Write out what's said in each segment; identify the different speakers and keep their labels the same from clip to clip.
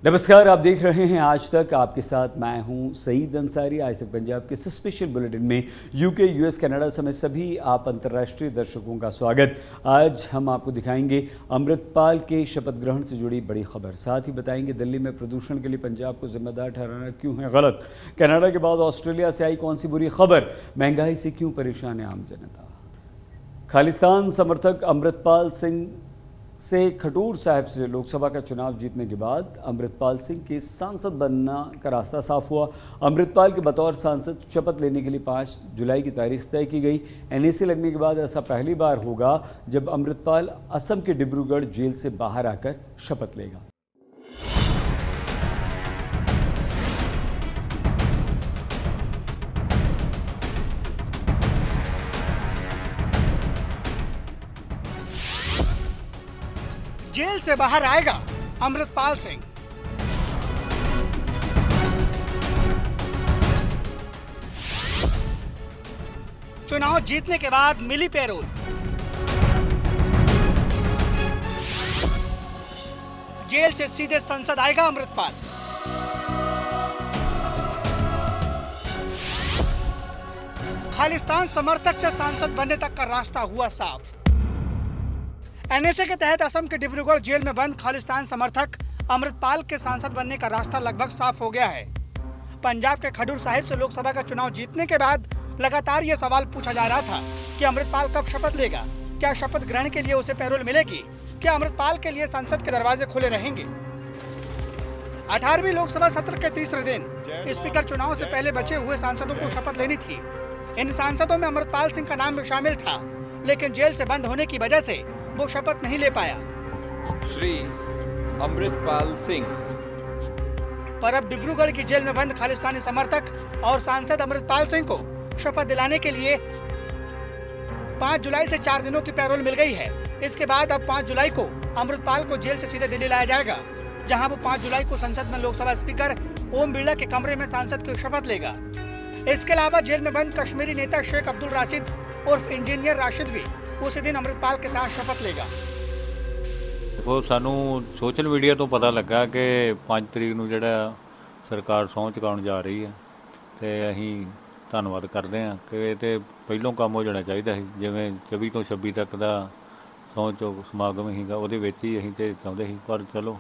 Speaker 1: नमस्कार, आप देख रहे हैं आज तक। आपके साथ मैं हूं सईद अंसारी। आज तक पंजाब के इस स्पेशल बुलेटिन में यूके, यूएस, कनाडा समेत सभी आप अंतर्राष्ट्रीय दर्शकों का स्वागत। आज हम आपको दिखाएंगे अमृतपाल के शपथ ग्रहण से जुड़ी बड़ी खबर। साथ ही बताएंगे दिल्ली में प्रदूषण के लिए पंजाब को जिम्मेदार ठहराना क्यों है गलत। कनाडा के बाद ऑस्ट्रेलिया से आई कौन सी बुरी खबर। महंगाई से क्यों परेशान है आम जनता। खालिस्तान समर्थक अमृतपाल सिंह से खडूर साहिब से लोकसभा का चुनाव जीतने के बाद अमृतपाल सिंह के सांसद बनना का रास्ता साफ हुआ। अमृतपाल के बतौर सांसद शपथ लेने के लिए 5 जुलाई की तारीख तय की गई। एनएसी लगने के बाद ऐसा पहली बार होगा जब अमृतपाल असम के डिब्रूगढ़ जेल से बाहर आकर शपथ लेगा।
Speaker 2: जेल से बाहर आएगा अमृतपाल सिंह। चुनाव जीतने के बाद मिली पैरोल। जेल से सीधे संसद आएगा अमृतपाल। खालिस्तान समर्थक से सांसद बनने तक का रास्ता हुआ साफ। एनएसए के तहत असम के डिब्रूगढ़ जेल में बंद खालिस्तान समर्थक अमृतपाल के सांसद बनने का रास्ता लगभग साफ हो गया है। पंजाब के खडूर साहिब से लोकसभा का चुनाव जीतने के बाद लगातार ये सवाल पूछा जा रहा था कि अमृतपाल कब शपथ लेगा, क्या शपथ ग्रहण के लिए उसे पैरोल मिलेगी, क्या अमृतपाल के लिए संसद के दरवाजे खुले रहेंगे। 18वीं लोकसभा सत्र के तीसरे दिन स्पीकर चुनाव से पहले बचे हुए सांसदों को शपथ लेनी थी। इन सांसदों में अमृतपाल सिंह का नाम भी शामिल था, लेकिन जेल से बंद होने की वजह से वो शपथ नहीं ले पाया।
Speaker 3: श्री अमृतपाल सिंह
Speaker 2: पर अब डिब्रूगढ़ की जेल में बंद खालिस्तानी समर्थक और सांसद अमृतपाल सिंह को शपथ दिलाने के लिए 5 जुलाई से 4 दिनों की पैरोल मिल गई है। इसके बाद अब 5 जुलाई को अमृतपाल को जेल से सीधे दिल्ली लाया जाएगा, जहां वो 5 जुलाई को संसद में लोकसभा स्पीकर ओम बिरला के कमरे में सांसद की शपथ लेगा। इसके अलावा जेल में बंद कश्मीरी नेता शेख अब्दुल राशिद उर्फ इंजीनियर राशिद भी उसी दिन अमृतपाल के साथ शपथ लेगा।
Speaker 4: ਉਹ ਸਾਨੂੰ ਸੋਸ਼ਲ ਮੀਡੀਆ ਤੋਂ ਪਤਾ ਲੱਗਾ ਕਿ 5 ਤਰੀਕ ਨੂੰ ਜਿਹੜਾ ਸਰਕਾਰ ਸਹੁੰ ਚੁਕਾਉਣ ਜਾ ਰਹੀ ਹੈ ਤੇ ਅਸੀਂ ਧੰਨਵਾਦ ਕਰਦੇ ਹਾਂ ਕਿ ਇਹ ਤੇ ਪਹਿਲੋਂ ਕੰਮ ਹੋ ਜਾਣਾ ਚਾਹੀਦਾ ਸੀ। ਜਿਵੇਂ 24 ਤੋਂ 26 ਤੱਕ ਦਾ ਸਹੁੰ ਚੁੱਕ ਸਮਾਗਮ ਸੀਗਾ, ਉਹਦੇ ਵਿੱਚ ਹੀ ਅਸੀਂ ਤੇ ਚਾਹੁੰਦੇ ਸੀ, ਪਰ ਚਲੋ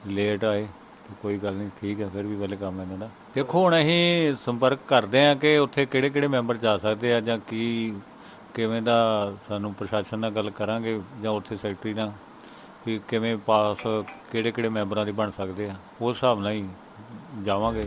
Speaker 4: ਲੇਟ ਆਏ ਤੇ ਕੋਈ ਗੱਲ ਨਹੀਂ, ਠੀਕ ਹੈ, ਫਿਰ ਵੀ ਪਹਿਲੇ ਕੰਮ ਇਹਨਾਂ ਦਾ। ਦੇਖੋ ਹੁਣ ਅਸੀਂ ਸੰਪਰਕ ਕਰਦੇ ਹਾਂ ਕਿ ਉੱਥੇ ਕਿਹੜੇ ਕਿਹੜੇ ਮੈਂਬਰ ਜਾ ਸਕਦੇ ਆ ਜਾਂ ਕੀ ਕਿਵੇਂ ਦਾ ਸਾਨੂੰ ਪ੍ਰਸ਼ਾਸਨ ਨਾਲ ਗੱਲ ਕਰਾਂਗੇ ਜਾਂ ਉੱਥੇ ਸੈਕਟਰੀ ਨਾਲ ਵੀ ਕਿਵੇਂ ਪਾਸ ਕਿਹੜੇ ਕਿਹੜੇ ਮੈਂਬਰਾਂ ਦੇ ਬਣ ਸਕਦੇ ਆ, ਉਸ ਹਿਸਾਬ ਨਾਲ ਹੀ ਜਾਵਾਂਗੇ।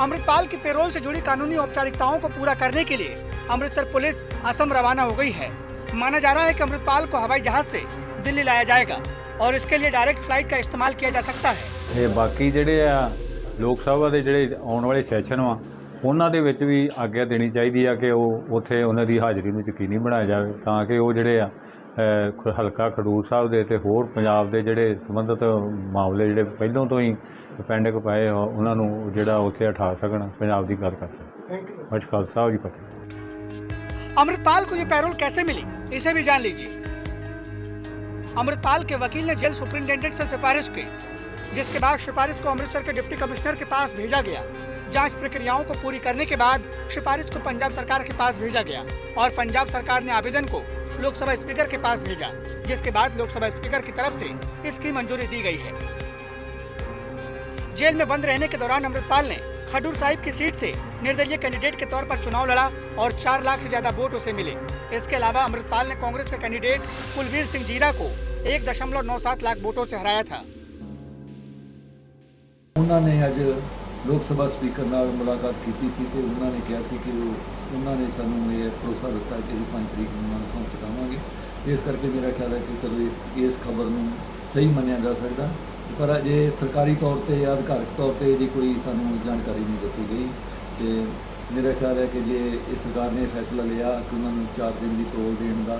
Speaker 2: अमृतपाल की पैरोल से जुड़ी कानूनी औपचारिकताओं को पूरा करने के लिए अमृतसर पुलिस असम रवाना हो गई है। माना जा रहा है कि अमृतपाल को हवाई जहाज से दिल्ली लाया जाएगा और इसके लिए डायरेक्ट फ्लाइट का इस्तेमाल किया जा सकता है।
Speaker 4: ਤੇ ਬਾਕੀ ਜਿਹੜੇ ਆ ਲੋਕ ਸਭਾ ਦੇ ਜਿਹੜੇ ਆਉਣ ਵਾਲੇ ਸੈਸ਼ਨ ਵਾ ਉਹਨਾਂ ਦੇ ਵਿੱਚ ਵੀ ਆਗਿਆ ਦੇਣੀ ਚਾਹੀਦੀ ਆ ਕਿ ਉਹ ਉੱਥੇ ਉਹਨਾਂ ਦੀ ਹਾਜ਼ਰੀ ਨੂੰ ਯਕੀਨੀ ਬਣਾਇਆ ਜਾਵੇ, ਤਾਂ ਕਿ ਉਹ ਜਿਹੜੇ ਆ ਹਲਕਾ ਖਡੂਰ ਸਾਹਿਬ ਦੇ ਤੇ ਹੋਰ ਪੰਜਾਬ ਦੇ ਜਿਹੜੇ ਸੰਬੰਧਿਤ ਮਾਮਲੇ ਜਿਹੜੇ ਪਹਿਲਾਂ ਤੋਂ ਹੀ ਪੈਂਡਿੰਗ ਪਏ ਆ ਉਹਨਾਂ ਨੂੰ ਜਿਹੜਾ ਉੱਥੇ ਉਠਾ ਸਕਣ, ਪੰਜਾਬ ਦੀ ਗੱਲ ਕਰ ਸਕਣ। ਅੱਜ ਖਾਲਸਾ ਜੀ ਫਤਿਹ।
Speaker 2: अमृतपाल को ये पैरोल कैसे मिली, इसे भी जान लीजिए। अमृतपाल के वकील ने जेल सुपरिंटेंडेंट से सिफारिश की, जिसके बाद सिफारिश को अमृतसर के डिप्टी कमिश्नर के पास भेजा गया। जांच प्रक्रियाओं को पूरी करने के बाद सिफारिश को पंजाब सरकार के पास भेजा गया और पंजाब सरकार ने आवेदन को लोकसभा स्पीकर के पास भेजा, जिसके बाद लोकसभा स्पीकर की तरफ से इसकी मंजूरी दी गई है। जेल में बंद रहने के दौरान अमृतपाल ने खडूर साहिब की सीट से निर्दलीय कैंडिडेट के तौर पर चुनाव लड़ा और 4 लाख से ज्यादा वोट उसे मिले। इसके अलावा अमृतपाल ने कांग्रेस के कैंडिडेट कुलवीर सिंह जीरा को 1.97 लाख वोटों से हराया था।
Speaker 5: उन्होंने अज लोक सभा स्पीकर नाल मुलाकात की सी ते उन्होंने कहा सी कि उन्होंने सानू ये भरोसा दिता कि 5 तरीक नूं उन्होंने सौंप चुकावांगे। इस करके मेरा ख्याल है कि चलो इस खबर नूं सही मन्निया जा सकता, पर अजे सरकारी तौर पर अधिकारक तौर पर यदि कोई सानू जानकारी नहीं दी गई। तो मेरा ख्याल है कि जे इस सरकार ने फैसला लिया कि उन्होंने 4 दिन की टोल देने का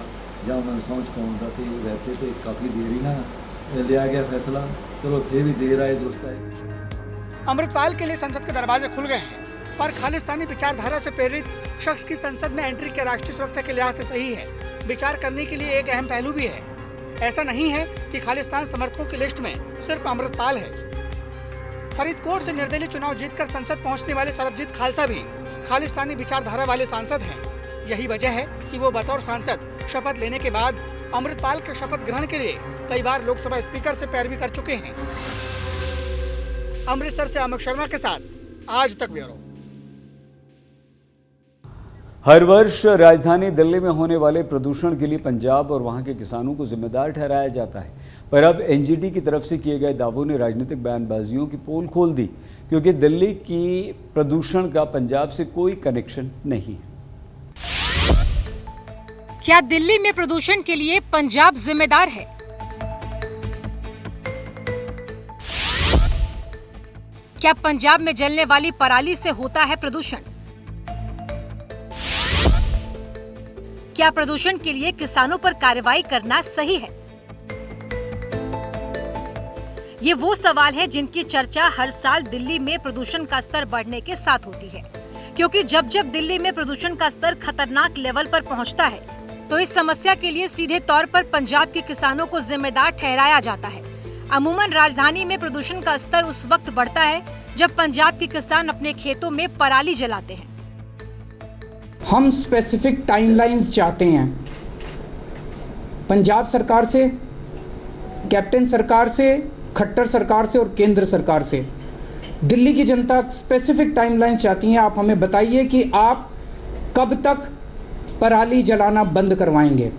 Speaker 5: ਜਾਂ ਉਹਨਾਂ ਨੂੰ ਸਹੁੰ ਚੁਕਾਉਣ ਦਾ, ਤੇ ਵੈਸੇ ਤੇ ਕਾਫੀ ਦੇਰ ਹੀ ਨਾ लिया गया फैसला, चलो फिर भी देर आए दुरुस्त आए।
Speaker 2: अमृतपाल के लिए संसद के दरवाजे खुल गए हैं, पर खालिस्तानी विचारधारा से प्रेरित शख्स की संसद में एंट्री के राष्ट्रीय सुरक्षा के लिहाज से सही है। विचार करने के लिए एक अहम पहलू भी है। ऐसा नहीं है कि खालिस्तान समर्थकों की लिस्ट में सिर्फ अमृतपाल है। फरीदकोट से निर्दलीय चुनाव जीतकर संसद पहुंचने वाले सरबजीत खालसा भी खालिस्तानी विचारधारा वाले सांसद हैं। यही वजह है कि वो बतौर सांसद शपथ लेने के बाद अमृतपाल के शपथ ग्रहण के लिए कई बार लोकसभा स्पीकर से पैरवी कर चुके हैं। अमृतसर से अमित शर्मा के साथ आज तक ब्यूरो।
Speaker 1: हर वर्ष राजधानी दिल्ली में होने वाले प्रदूषण के लिए पंजाब और वहां के किसानों को जिम्मेदार ठहराया जाता है, पर अब एनजीटी की तरफ से किए गए दावों ने राजनीतिक बयानबाजियों की पोल खोल दी, क्योंकि दिल्ली की प्रदूषण का पंजाब से कोई कनेक्शन नहीं है।
Speaker 6: क्या दिल्ली में प्रदूषण के लिए पंजाब जिम्मेदार है? क्या पंजाब में जलने वाली पराली से होता है प्रदूषण? क्या प्रदूषण के लिए किसानों पर कार्रवाई करना सही है? ये वो सवाल है जिनकी चर्चा हर साल दिल्ली में प्रदूषण का स्तर बढ़ने के साथ होती है, क्योंकि जब जब दिल्ली में प्रदूषण का स्तर खतरनाक लेवल पर पहुंचता है तो इस समस्या के लिए सीधे तौर पर पंजाब के किसानों को जिम्मेदार ठहराया जाता है। अमूमन राजधानी में प्रदूषण का स्तर उस वक्त बढ़ता है जब पंजाब के किसान अपने खेतों में पराली जलाते हैं।
Speaker 7: हम स्पेसिफिक टाइमलाइंस चाहते हैं पंजाब सरकार से, कैप्टन सरकार से, खट्टर सरकार से और केंद्र सरकार से। दिल्ली की जनता स्पेसिफिक टाइमलाइंस चाहती है। आप हमें बताइए कि आप कब तक पराली जलाना बंद करवाएंगे।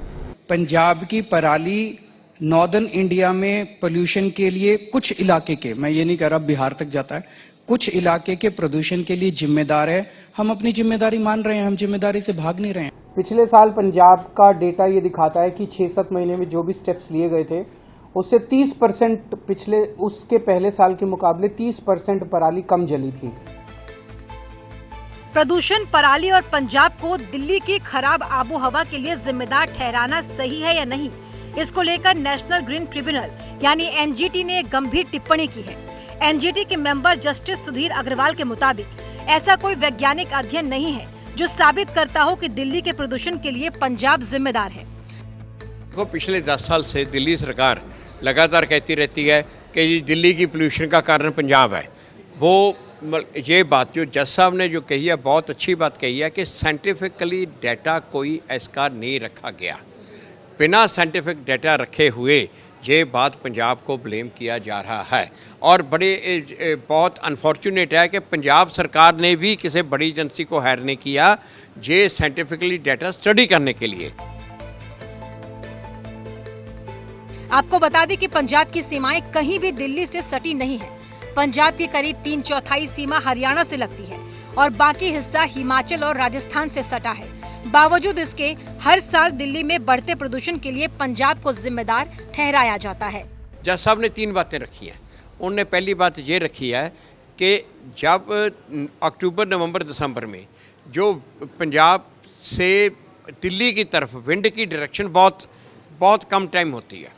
Speaker 7: पंजाब की पराली नॉर्दर्न इंडिया में पोल्यूशन के लिए कुछ इलाके के, मैं ये नहीं कह रहा बिहार तक जाता है, कुछ इलाके के प्रदूषण के लिए जिम्मेदार है। हम अपनी जिम्मेदारी मान रहे हैं, हम जिम्मेदारी से भाग नहीं रहे हैं। पिछले साल पंजाब का डेटा ये दिखाता है कि 6-7 महीने में जो भी स्टेप्स लिए गए थे उससे 30% पिछले उसके पहले साल के मुकाबले 30% पराली कम जली थी।
Speaker 6: प्रदूषण, पराली और पंजाब को दिल्ली की खराब आबोहवा के लिए जिम्मेदार ठहराना सही है या नहीं, इसको लेकर नेशनल ग्रीन ट्रिब्यूनल यानी एनजीटी ने एक गंभीर टिप्पणी की है। एनजीटी के मेंबर जस्टिस सुधीर अग्रवाल के मुताबिक ऐसा कोई वैज्ञानिक अध्ययन नहीं है जो साबित करता हो कि दिल्ली के प्रदूषण के लिए पंजाब जिम्मेदार है।
Speaker 8: देखो, पिछले 10 साल से दिल्ली सरकार लगातार कहती रहती है कि ये दिल्ली की पोल्यूशन का कारण पंजाब है। वो ये बात जो जज साहब ने जो कही है, बहुत अच्छी बात कही है कि साइंटिफिकली डाटा कोई ऐसा नहीं रखा गया। बिना साइंटिफिक डाटा रखे हुए ये बात पंजाब को ब्लेम किया जा रहा है और बहुत अनफॉर्चुनेट है कि पंजाब सरकार ने भी किसी बड़ी एजेंसी को हायर नहीं किया ये साइंटिफिकली डाटा स्टडी करने के लिए।
Speaker 6: आपको बता दें कि पंजाब की सीमाएं कहीं भी दिल्ली से सटी नहीं है। पंजाब की करीब 3/4 सीमा हरियाणा से लगती है और बाकी हिस्सा हिमाचल और राजस्थान से सटा है। बावजूद इसके हर साल दिल्ली में बढ़ते प्रदूषण के लिए पंजाब को जिम्मेदार ठहराया जाता है।
Speaker 8: जज साहब ने 3 बातें रखी हैं। उन्होंने पहली बात ये रखी है कि जब अक्टूबर, नवंबर, दिसंबर में जो पंजाब से दिल्ली की तरफ विंड की डायरेक्शन बहुत कम टाइम होती है,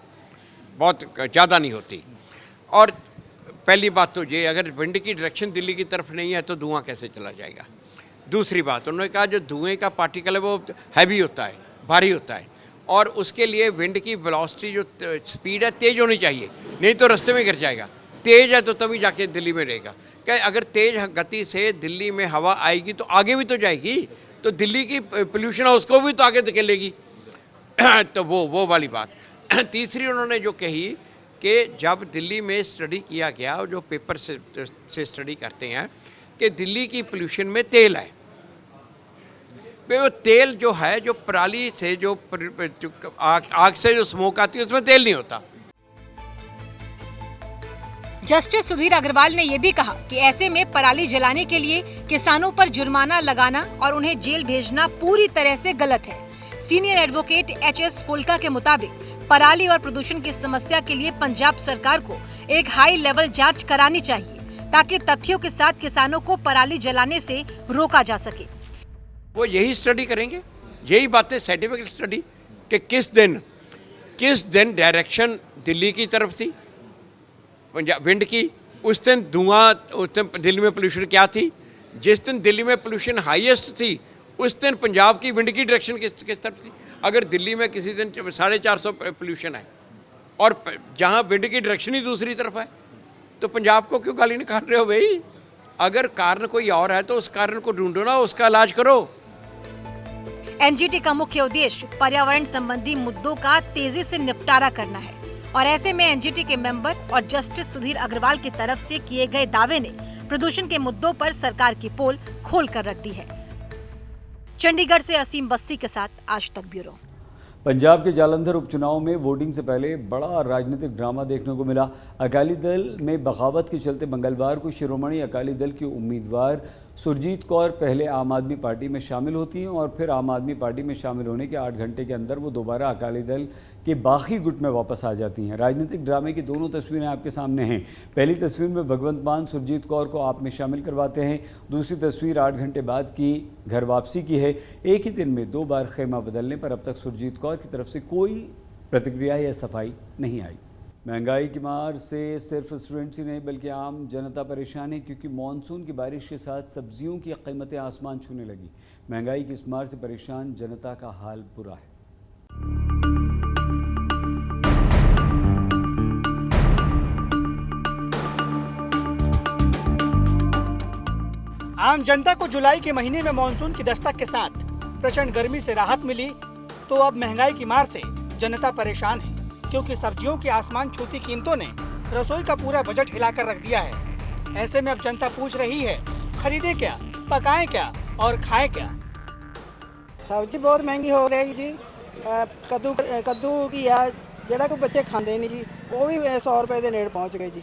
Speaker 8: बहुत ज़्यादा नहीं होती। और पहली बात तो ये, अगर विंड की डायरेक्शन दिल्ली की तरफ नहीं है तो धुआं कैसे चला जाएगा। दूसरी बात उन्होंने कहा जो धुएं का पार्टिकल है वो हैवी होता है, भारी होता है और उसके लिए विंड की वेलोसिटी जो स्पीड है तेज़ होनी चाहिए, नहीं तो रास्ते में गिर जाएगा। तेज़ है तो तभी जाके दिल्ली में रहेगा। क्या अगर तेज़ गति से दिल्ली में हवा आएगी तो आगे भी तो जाएगी, तो दिल्ली की पोल्यूशन है उसको भी तो आगे धकेलेगी। तो वो वाली बात। तीसरी उन्होंने जो कही कि जब दिल्ली में स्टडी किया गया, जो पेपर से स्टडी करते हैं कि दिल्ली की पोल्यूशन में तेल है, वो तेल जो है जो पराली से जो आग से जो स्मोक आती है उसमें तेल नहीं होता।
Speaker 6: जस्टिस सुधीर अग्रवाल ने यह भी कहा कि ऐसे में पराली जलाने के लिए किसानों पर जुर्माना लगाना और उन्हें जेल भेजना पूरी तरह से गलत है। सीनियर एडवोकेट HS फुल्का के मुताबिक पराली और प्रदूषण की समस्या के लिए पंजाब सरकार को एक हाई लेवल जांच करानी चाहिए ताकि तथ्यों के साथ किसानों को पराली जलाने से रोका जा सके।
Speaker 8: वो यही स्टडी करेंगे, यही बातें साइंटिफिक स्टडी कि किस दिन डायरेक्शन दिल्ली की तरफ थी पंजाब विंड की, उस दिन धुआं, उस दिन दिल्ली में पोल्यूशन क्या थी, जिस दिन दिल्ली में पोल्यूशन हाईएस्ट थी उस दिन पंजाब की विंड की डायरेक्शन किस तरफ थी। अगर दिल्ली में किसी दिन 450 पोल्यूशन है और जहाँ विंड की डायरेक्शन ही दूसरी तरफ है तो पंजाब को क्यों गाली निकाल रहे हो भाई? अगर कारण कोई और है तो उस कारण को ढूंढो ना, उसका इलाज करो।
Speaker 6: एनजीटी का मुख्य उद्देश्य पर्यावरण संबंधी मुद्दों का तेजी से निपटारा करना है और ऐसे में एनजीटी के मेंबर और जस्टिस सुधीर अग्रवाल की तरफ से किए गए दावे ने प्रदूषण के मुद्दों पर सरकार की पोल खोल कर रख दी है। चंडीगढ़ से असीम बस्सी के साथ आज तक ब्यूरो।
Speaker 1: पंजाब के जालंधर उपचुनाव में वोटिंग से पहले बड़ा राजनीतिक ड्रामा देखने को मिला। अकाली दल में बगावत के चलते मंगलवार को शिरोमणि अकाली दल की उम्मीदवार सुरजीत कौर पहले आम आदमी पार्टी में शामिल होती हैं और फिर आम आदमी पार्टी में शामिल होने के 8 घंटे के अंदर वो दोबारा अकाली दल के बागी गुट में वापस आ जाती हैं। राजनीतिक ड्रामे की दोनों तस्वीरें आपके सामने हैं। पहली तस्वीर में भगवंत मान सुरजीत कौर को आप में शामिल करवाते हैं। दूसरी तस्वीर 8 घंटे बाद की घर वापसी की है। एक ही दिन में 2 बार खेमा बदलने पर अब तक सुरजीत कौर की तरफ से कोई प्रतिक्रिया या सफाई नहीं आई। महंगाई की मार से सिर्फ स्टूडेंट्स ही नहीं बल्कि आम जनता परेशान है, क्योंकि मानसून की बारिश के साथ सब्जियों की कीमतें आसमान छूने लगी। महंगाई की इस मार से परेशान जनता का हाल बुरा है।
Speaker 2: आम जनता को जुलाई के महीने में मानसून की दस्तक के साथ प्रचंड गर्मी से राहत मिली, तो अब महंगाई की मार से जनता परेशान है, क्योंकि सब्जियों की आसमान छूती कीमतों ने रसोई का पूरा बजट हिलाकर रख दिया है। ऐसे में अब जनता पूछ रही है, खरीदे क्या, पकाएं क्या और खाएं क्या।
Speaker 9: सब्जी बहुत महंगी हो रही जी। कद्दू की आ ਜਿਹੜਾ ਕੋਈ ਬੱਚੇ ਖਾਂਦੇ ਨਹੀਂ ਜੀ, ਉਹ ਵੀ 100 ਰੁਪਏ ਦੇ ਨੇੜੇ ਪਹੁੰਚ ਗਏ ਜੀ।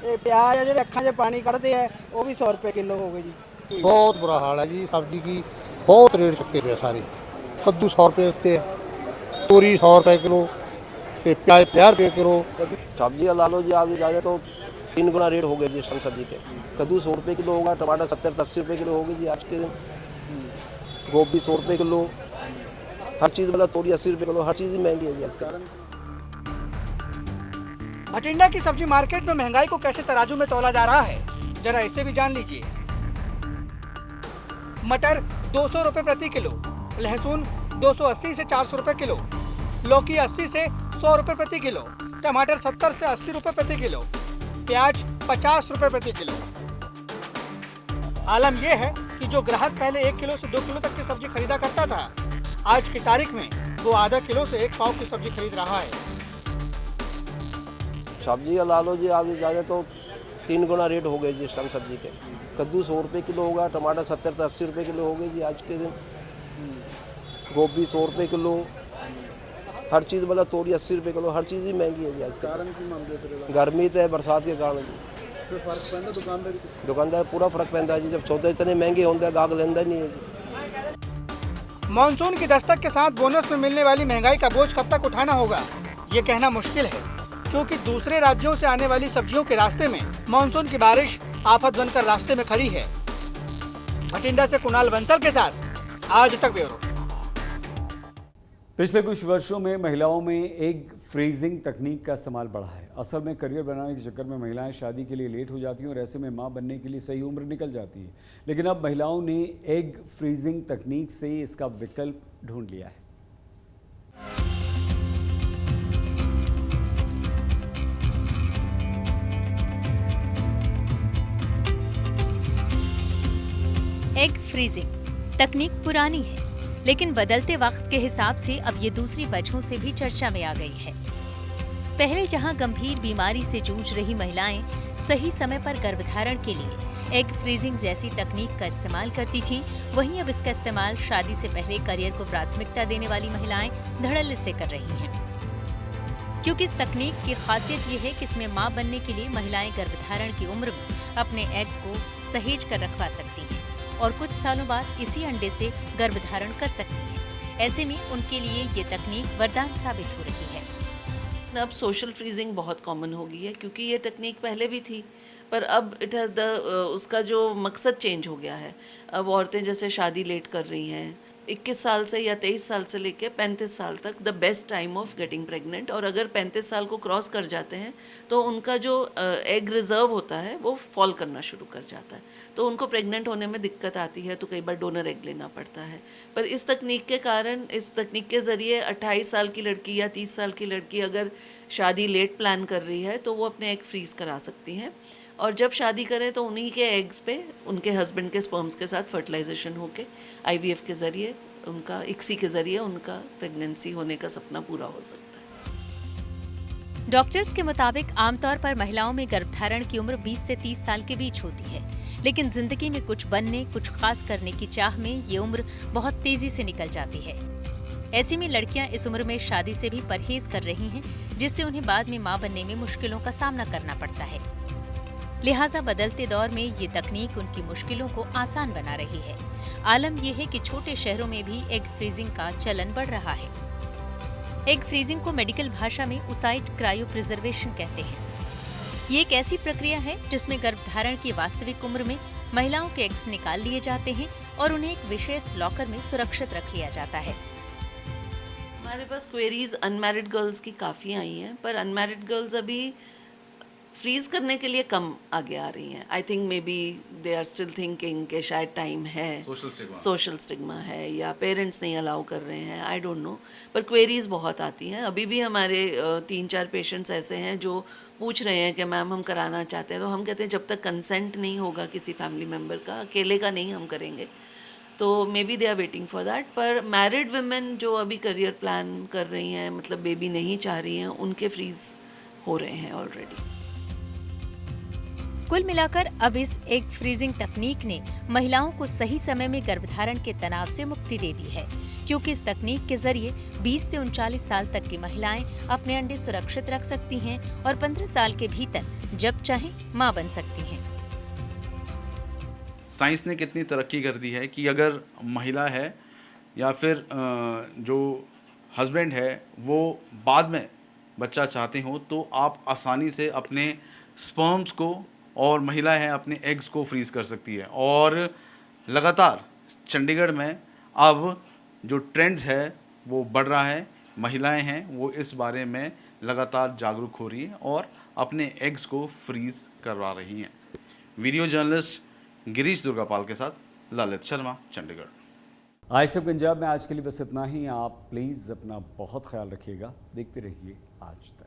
Speaker 9: ਇਹ ਪਿਆਜ਼ ਆ ਜਿਹੜੇ ਅੱਖਾਂ 'ਚ ਪਾਣੀ ਕੱਢਦੇ ਆ, ਉਹ ਵੀ 100 ਰੁਪਏ ਕਿਲੋ ਹੋ ਗਏ ਜੀ।
Speaker 10: बहुत बुरा हाल है जी। सब्जी की बहुत रेट चुके पे सारे। कद्दू 100 रुपये उत्ते, तोरी 100 रुपये किलो, प्याज 50 रुपये किलो।
Speaker 11: सब्जी ला लो जी, आप जाए तो 3 गुना रेट हो गए जी सब्जी के। कद्दू 100 रुपये किलो होगा, टमाटर 70-80 रुपये किलो होगी जी आज के दिन। गोभी 100 रुपये किलो, हर चीज़ मतलब तोरी 80 रुपये किलो, हर चीज़ महंगी है जी आजकल।
Speaker 2: भटिंडा की सब्जी मार्केट में महंगाई को कैसे तराजू में तौला जा रहा है, जरा इसे भी जान लीजिए। मटर 200 रुपये प्रति किलो, लहसुन 280 से 400 रुपये किलो, लौकी 80 से 100 रुपये प्रति किलो, टमाटर 70 से 80 रुपये प्रति किलो, प्याज 50 रुपये प्रति किलो। आलम यह है कि जो ग्राहक पहले 1 किलो से 2 किलो तक की सब्जी खरीदा करता था, आज की तारीख में वो आधा किलो से 1 पाव की सब्जी खरीद रहा है।
Speaker 11: सब्जी ला लो जी, आप जाए तो 3 गुना रेट हो गए जी इस टाइम सब्जी के। कद्दू 100 रुपये किलो होगा, टमाटर 70-80 रुपये किलो हो गए जी आज के दिन। गोभी 100 रुपये किलो, हर चीज़ मतलब तोरी 80 रुपये किलो, हर चीज़ ही महंगी है जी आज का। गर्मी तो है, बरसात के कारण जी दुकानदार पूरा फर्क पैंता है जी। जब सौदे इतने महंगे होंगे गाहक लेंदा नहीं है जी।
Speaker 2: मानसून की दस्तक के साथ बोनस में मिलने वाली महंगाई का बोझ कब तक उठाना होगा, ये कहना मुश्किल है, क्योंकि दूसरे राज्यों से आने वाली सब्जियों के रास्ते में मानसून की बारिश आफत बनकर रास्ते में खड़ी है। भटिंडा से कुणाल बंसल के साथ आज तक ब्यूरो।
Speaker 1: पिछले कुछ वर्षों में महिलाओं में एग फ्रीजिंग तकनीक का इस्तेमाल बढ़ा है। असल में करियर बनाने के चक्कर में महिलाएं शादी के लिए लेट हो जाती हैं और ऐसे में मां बनने के लिए सही उम्र निकल जाती है। लेकिन अब महिलाओं ने एग फ्रीजिंग तकनीक से इसका विकल्प ढूंढ लिया है।
Speaker 12: एग फ्रीजिंग तकनीक पुरानी है, लेकिन बदलते वक्त के हिसाब से अब ये दूसरी वजहों से भी चर्चा में आ गई है। पहले जहां गंभीर बीमारी से जूझ रही महिलाएं सही समय पर गर्भधारण के लिए एग फ्रीजिंग जैसी तकनीक का इस्तेमाल करती थीं, वहीं अब इसका इस्तेमाल शादी से पहले करियर को प्राथमिकता देने वाली महिलाएं धड़ल्ले से कर रही हैं। क्योंकि इस तकनीक की खासियत ये है कि इसमें मां बनने के लिए महिलाएं गर्भधारण की उम्र में अपने एग को सहेज कर रखवा सकती हैं और कुछ सालों बाद इसी अंडे से गर्भधारण कर सकती हैं। ऐसे में उनके लिए ये तकनीक वरदान साबित हो रही है।
Speaker 13: अब सोशल फ्रीजिंग बहुत कॉमन हो गई है, क्योंकि ये तकनीक पहले भी थी, पर अब उसका जो मकसद चेंज हो गया है। अब औरतें जैसे शादी लेट कर रही हैं, 21 साल से या 23 साल से लेके 35 साल तक the best time of getting pregnant. और अगर 35 साल को क्रॉस कर जाते हैं तो उनका जो एग रिजर्व होता है वो फॉल करना शुरू कर जाता है, तो उनको प्रेग्नेंट होने में दिक्कत आती है, तो कई बार डोनर एग लेना पड़ता है। पर इस तकनीक के कारण, इस तकनीक के ज़रिए 28 साल की लड़की या 30 साल की लड़की अगर शादी लेट प्लान कर रही है तो वो अपने एग फ्रीज़ करा सकती हैं, और जब शादी करें तो उन्हीं के एग्स पे उनके हस्बैंड के स्पर्म्स के साथ फर्टिलाइजेशन होके IVF के ज़रिए उनका ICSI के ज़रिए उनका प्रेगनेंसी होने का सपना पूरा हो सकता है।
Speaker 12: डॉक्टर्स के मुताबिक आमतौर पर महिलाओं में गर्भधारण की उम्र 20 से 30 साल के बीच होती है, लेकिन जिंदगी में कुछ बनने, कुछ खास करने की चाह में ये उम्र बहुत तेजी से निकल जाती है। ऐसे में लड़कियां इस उम्र में शादी से भी परहेज कर रही हैं, जिससे उन्हें बाद में मां बनने में मुश्किलों का सामना करना पड़ता है। लिहाजा बदलते दौर में ये तकनीक उनकी मुश्किलों को आसान बना रही है। आलम यह है कि छोटे शहरों में भी एग फ्रीजिंग का चलन बढ़ रहा है। एग फ्रीजिंग को मेडिकल भाषा में ओसाइट क्रायो प्रिजर्वेशन कहते हैं। ये एक ऐसी प्रक्रिया है जिसमें गर्भधारण की वास्तविक उम्र में महिलाओं के एग्स निकाल लिए जाते हैं और उन्हें एक विशेष लॉकर में सुरक्षित रख लिया जाता है।
Speaker 13: हमारे पास क्वेरीज अनमैरिड गर्ल्स की काफ़ी आई हैं, पर अनमैरिड गर्ल्स अभी फ्रीज करने के लिए कम आगे आ रही हैं। I think maybe they are still thinking कि शायद टाइम है, सोशल स्टिग्मा है या पेरेंट्स नहीं अलाउ कर रहे हैं, आई डोंट नो, पर क्वेरीज बहुत आती हैं। अभी भी हमारे 3-4 पेशेंट्स ऐसे हैं जो पूछ रहे हैं कि मैम हम कराना चाहते हैं, तो हम कहते हैं जब तक कंसेंट नहीं होगा किसी फैमिली मेम्बर का, अकेले का नहीं हम करेंगे, तो maybe they are waiting for that. पर मैरिड वुमेन जो अभी करियर प्लान कर रही हैं, मतलब बेबी नहीं चाह रही हैं, उनके फ्रीज हो रहे हैं ऑलरेडी।
Speaker 12: कुल मिलाकर अब इस एग फ्रीजिंग तकनीक ने महिलाओं को सही समय में गर्भधारण के तनाव से मुक्ति दे दी है, क्योंकि इस तकनीक के जरिए 20 से 39 साल तक की महिलाएं अपने अंडे सुरक्षित रख सकती हैं और 15 साल के भीतर जब चाहें मां बन सकती हैं।
Speaker 14: साइंस ने कितनी तरक्की कर दी है कि अगर महिला है या फिर जो हस्बैंड है वो बाद में बच्चा चाहते हो तो आप आसानी से अपने स्पर्म्स को, और महिला है अपने एग्स को फ्रीज़ कर सकती है। और लगातार चंडीगढ़ में अब जो ट्रेंड्स है वो बढ़ रहा है, महिलाएं हैं वो इस बारे में लगातार जागरूक हो रही हैं और अपने एग्स को फ्रीज़ करवा रही हैं। वीडियो जर्नलिस्ट गिरीश दुर्गापाल के साथ ललित शर्मा, चंडीगढ़।
Speaker 1: आज तक पंजाब में आज के लिए बस इतना ही। आप प्लीज़ अपना बहुत ख्याल रखिएगा। देखते रहिए आज तक।